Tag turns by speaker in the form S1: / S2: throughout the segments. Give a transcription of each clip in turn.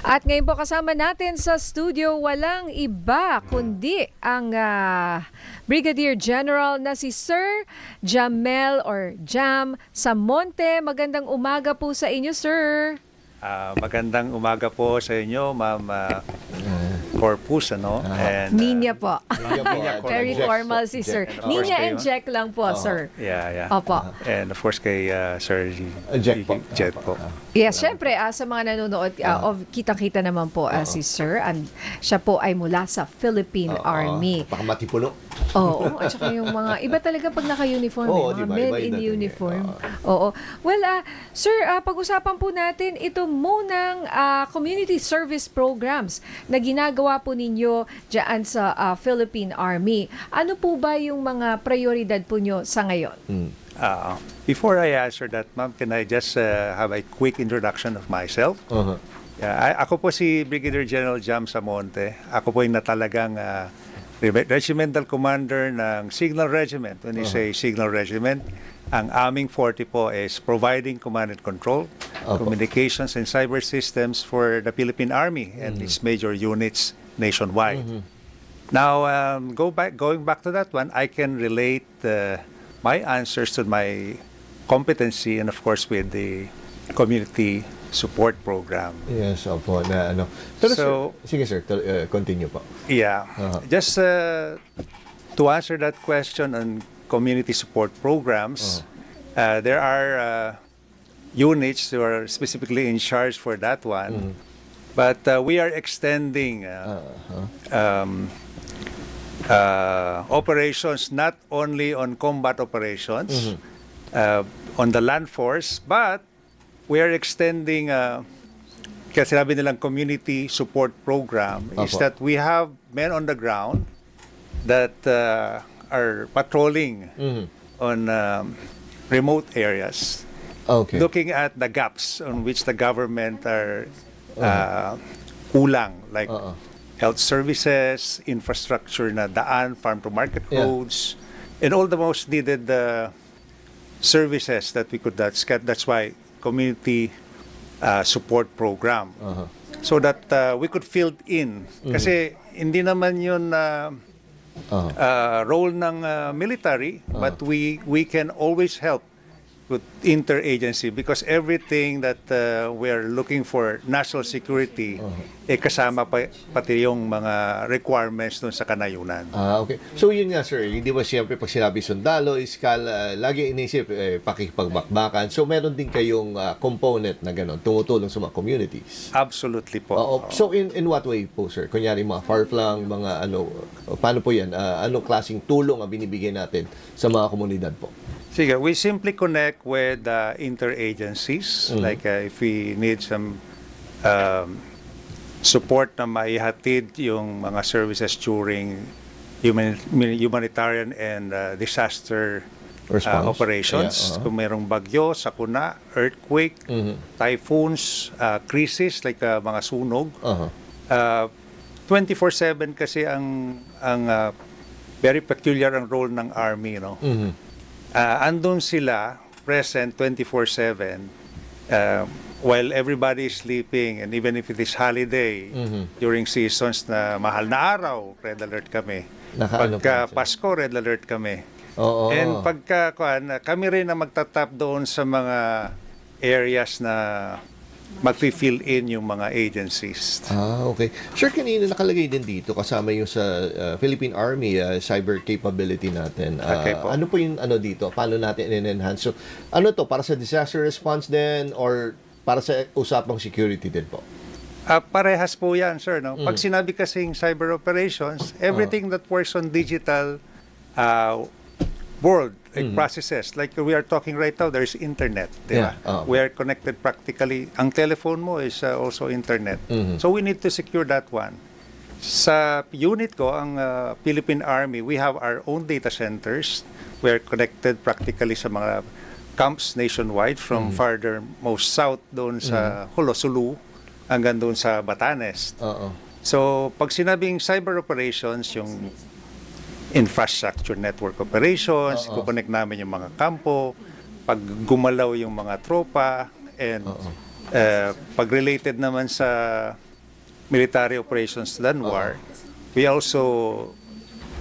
S1: At ngayon po kasama natin sa studio walang iba kundi ang Brigadier General na si Sir Jamel or Jam Samonte. Magandang umaga po sa inyo, sir.
S2: Magandang umaga po sa inyo, Ma'am Corpus, ano? And,
S1: Ninya po.
S2: Ninya po.
S1: Very
S2: Jack
S1: formal
S2: po.
S1: si sir.
S2: And of
S1: Ninya
S2: course
S1: and
S2: kayo.
S1: Jack lang po, sir.
S2: Yeah.
S1: Opo.
S2: And of course kay Sir
S3: Jack po.
S2: Jet po.
S1: Yes, syempre sa mga nanonood, kitang-kita naman po si sir. Siya po ay mula sa Philippine Army.
S3: Baka matipuno.
S1: Oo, at saka yung mga, iba talaga pag naka-uniform,
S3: Oo,
S1: mga
S3: diba?
S1: men
S3: Iba
S1: in
S3: dating
S1: uniform. Oo. Well, sir, pag-usapan po natin ito munang community service programs na ginagawa po ninyo dyan sa Philippine Army. Ano po ba yung mga prioridad po nyo sa ngayon?
S2: Before I answer that, Ma'am, can I just have a quick introduction of myself? Ako po si Brigadier General Jam Samonte. Ako po yung natalagang Regimental Commander ng Signal Regiment. When you say Signal Regiment, ang aming forte po is providing command and control, communications and cyber systems for the Philippine Army and its major units nationwide. Now, going back to that one, I can relate my answers to my competency and of course with the community support program.
S3: Yes, opo. Na, ano. Pero
S2: So,
S3: sige sir, continue po.
S2: Yeah. Just to answer that question on community support programs, there are units who are specifically in charge for that one. But we are extending operations not only on combat operations, on the land force, but we are extending kasi sinabi nilang community support program is that we have men on the ground that are patrolling on remote areas,
S3: Okay.
S2: looking at the gaps on which the government are kulang, like health services, infrastructure na daan, farm to market roads, and all the most needed services that we could get. That's why community support program. So that we could fill in. Kasi hindi naman yun role ng military, but we can always help with interagency because everything that we are looking for national security kasama pati yung mga requirements dun sa kanayunan.
S3: Okay. So yun nga sir, hindi ba siyempre pag sinabi sundalo, iskal, lagi inisip pakikipagbakbakan. So meron din kayong component na gano'n, tumutulong sa mga communities.
S2: Absolutely po.
S3: So in what way po sir? Kunyari mga far-flung, mga ano, paano po yan? Anong klaseng tulong ang binibigay natin sa mga komunidad po?
S2: Sige, we simply connect with interagencies. Like if we need some support na maihatid yung mga services during humanitarian and disaster operations. Kung merong bagyo, sakuna, earthquake, typhoons, crisis like mga sunog. 24/7 kasi ang very peculiar ang role ng Army, no? Andun sila present 24/7 while everybody is sleeping, and even if it is holiday during seasons na mahal na araw, red alert kami. Pagka Pasko, red alert kami. And pagka kami rin na magtatap doon sa mga areas na mag-fill in yung mga agencies.
S3: Okay. Sir, kanina nakalagay din dito kasama yung sa Philippine Army cyber capability natin.
S2: Okay po.
S3: Ano po yung ano dito? Paano natin in-enhance? So, ano to? Para sa disaster response din or para sa usapang security din po?
S2: Parehas po yan, sir. No? Pag sinabi kasing cyber operations, everything that works on digital world, like processes, like we are talking right now, there's internet. Diba? We are connected practically. Ang telephone mo is also internet. So we need to secure that one. Sa unit ko, ang Philippine Army, we have our own data centers. We are connected practically sa mga camps nationwide from farthermost south doon sa Hulosulu hanggang doon sa Batanes. So pag sinabing cyber operations, yung infrastructure network operations, kukonek namin yung mga kampo, pag gumalaw yung mga tropa, and pag related naman sa military operations than war, we also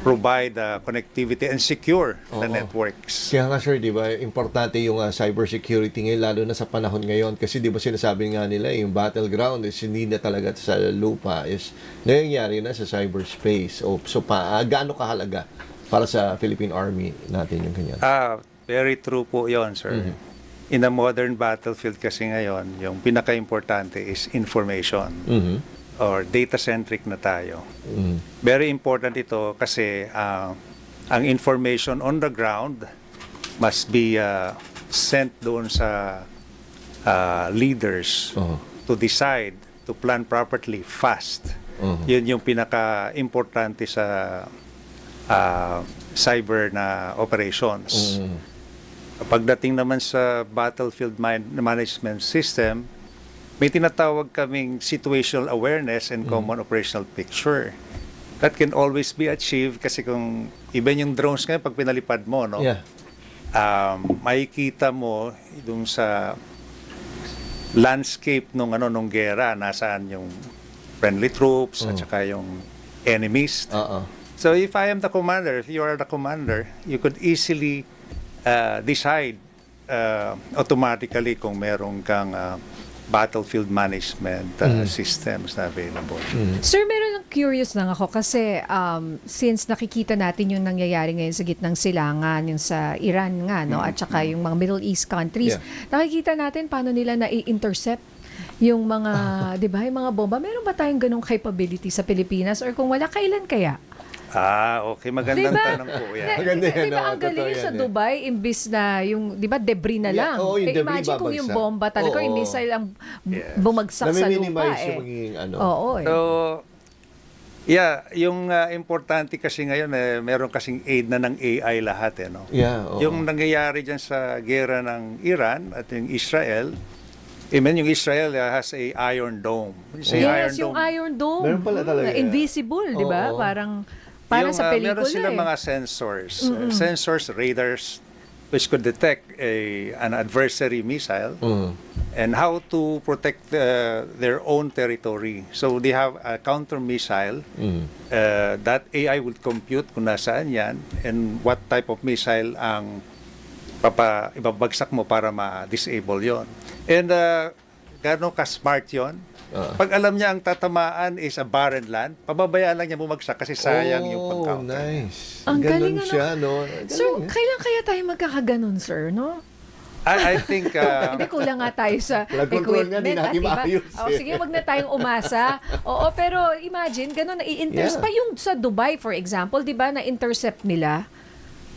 S2: provide connectivity and secure the networks.
S3: Kaya nga sir, di ba, importante yung cybersecurity ngayon, lalo na sa panahon ngayon. Kasi di ba sinasabi nga nila, yung battleground is hindi na talaga sa lupa, is nangyayari na sa cyberspace. So gaano kahalaga para sa Philippine Army natin yung ganyan?
S2: Very true po yon, sir. In a modern battlefield kasi ngayon, yung pinaka-importante is information. Or data-centric na tayo. Very important ito kasi ang information on the ground must be sent doon sa leaders to decide, to plan properly, fast. Yun yung pinaka-importante sa cyber na operations. Pagdating naman sa battlefield management system, may tinatawag kaming situational awareness and common operational picture. That can always be achieved kasi kung iba yung drones ngayon pag pinalipad mo, no?
S3: Yeah.
S2: Makikita mo dun sa landscape nung gera, nasaan yung friendly troops at saka yung enemies. So if I am the commander, if you are the commander, you could easily decide automatically kung meron kang battlefield management systems na available.
S1: Sir, meron lang curious lang ako kasi since nakikita natin yung nangyayari ngayon sa gitnang silangan, yung sa Iran nga, no? At saka yung mga Middle East countries, nakikita natin paano nila na-intercept yung mga, di ba, yung mga bomba. Meron ba tayong ganong capability sa Pilipinas? Or kung wala, kailan kaya?
S2: Okay. Magandang tanong po yan.
S3: Maganda yan,
S1: Di ba ang
S3: totoo
S1: galing
S3: yan
S1: sa Dubai, imbis na yung, di ba, debris na lang.
S3: yung debris
S1: Imagine kung yung
S3: babagsak.
S1: bomba talaga, yung missile ang bumagsak sa lupa.
S3: Nami-minimize yung magiging
S1: Oo.
S2: So, yung importante kasi ngayon, meron kasing aid na ng AI lahat, no? Yung nangyayari dyan sa gera ng Iran at yung Israel, yung Israel has a Iron Dome.
S1: Yes, yung Iron Dome.
S3: Meron pala talaga.
S1: Invisible, di ba? Parang sa pelikula
S2: meron silang mga sensors. Sensors, radars, which could detect an adversary missile and how to protect their own territory. So they have a counter missile that AI will compute kung nasaan yan and what type of missile ang ibabagsak mo para ma-disable yon. And gano'n ka-smart yon. Pag alam niya ang tatamaan is a barren land, pababayaan lang niya bumagsak kasi sayang yung pag-counter.
S3: Nice.
S1: Ang galing,
S3: Ganun siya, no?
S1: So, kailan kaya tayo magkakaganon, sir, no?
S2: I think
S1: Hindi, kulang nga tayo sa
S3: Flood control nga, di
S1: equipment.
S3: natin maayos,
S1: Sige, wag na tayong umasa. Oo, pero imagine, ganun, na-intercept pa yung sa Dubai, for example, di ba, na-intercept nila.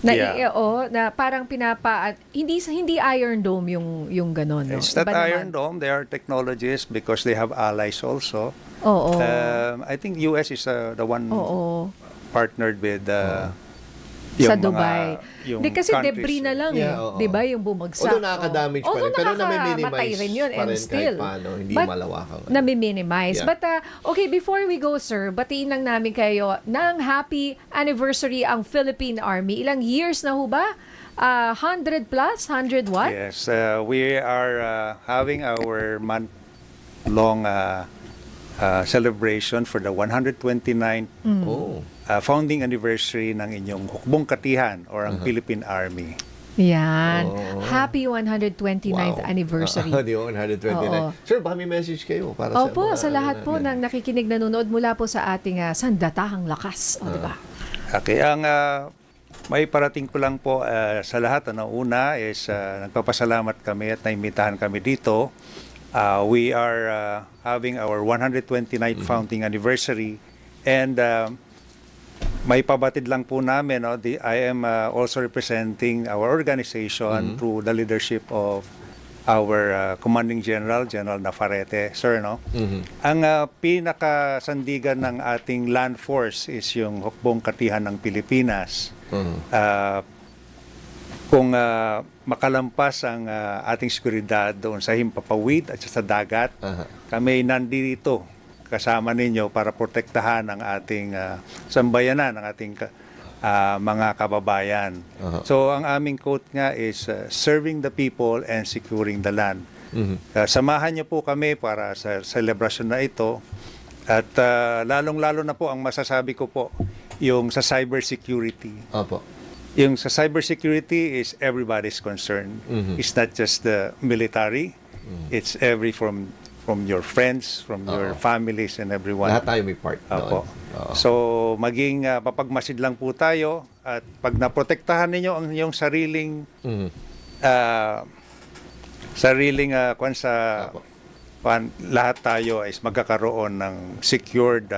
S1: Na parang hindi Iron Dome yung ganun, no?
S2: it's not
S1: Iba
S2: Iron
S1: naman.
S2: Dome. They are technologies because they have allies also.
S1: Oo.
S2: I think US is the one partnered with
S1: sa Dubai.
S2: yung
S1: Hindi kasi
S2: countries.
S1: debris na lang di ba, yung bumagsak.
S3: Although nakaka-damage pa rin, pero nami-minimize
S1: rin yun
S3: pa
S1: and
S3: rin
S1: still.
S3: kahit paano, hindi
S1: But
S3: malawakan.
S1: nami-minimize.
S3: Yeah.
S1: But okay, before we go, sir, batiin lang namin kayo ng happy anniversary ang Philippine Army. Ilang years na ho ba? 100 plus? 100 what?
S2: Yes, we are having our month-long celebration for the 129th founding anniversary ng inyong hukbong katihan or ang Philippine Army.
S1: Yan. Happy 129th anniversary.
S3: Di 129.
S1: Oo.
S3: Sir, baka may message kayo para
S1: Opo,
S3: sa
S1: sa lahat po ng nakikinig, nanonood mula po sa ating sandatahang lakas. O, di ba?
S2: Okay, ang may parating ko lang po sa lahat. Una is nagpapasalamat kami at naimbitahan kami dito. We are having our 129th founding anniversary and may pabatid lang po namin. I am also representing our organization through the leadership of our Commanding General, General Nafarrete, sir, no? Ang pinakasandigan ng ating land force is yung hukbong katihan ng Pilipinas. Kung makalampas ang ating seguridad doon sa himpapawid at sa dagat, kami nandito kasama ninyo para protektahan ang ating sambayanan, ang ating mga kababayan. So ang aming quote nga is serving the people and securing the land. Samahan niyo po kami para sa celebration na ito At lalong-lalo na po ang masasabi ko po, yung sa cybersecurity.
S3: Opo.
S2: Yung sa cybersecurity is everybody's concern. It's not just the military. It's from your friends, from your families and everyone.
S3: Lahat tayo may part
S2: Opo.
S3: doon. Oo.
S2: So, maging mapagmasid lang po tayo at pag naprotektahan ninyo ang inyong sariling
S3: Opo.
S2: lahat tayo is magkakaroon ng secured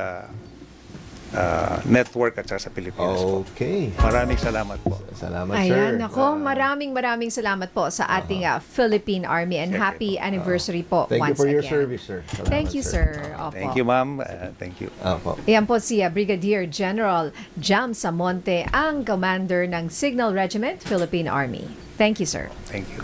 S2: network at saka sa Pilipinas po.
S3: Okay.
S2: Maraming salamat po.
S3: Salamat, sir.
S1: Ayan, ako, maraming salamat po sa ating Philippine Army and happy anniversary po
S3: Thank you
S1: once
S3: for your
S1: again.
S3: service, sir. Salamat,
S1: Thank you, sir. Opo.
S2: Thank you, ma'am. Thank you.
S3: Opo.
S1: Yan po si Brigadier General Jam Samonte, ang commander ng Signal Regiment, Philippine Army. Thank you, sir.
S2: Thank you.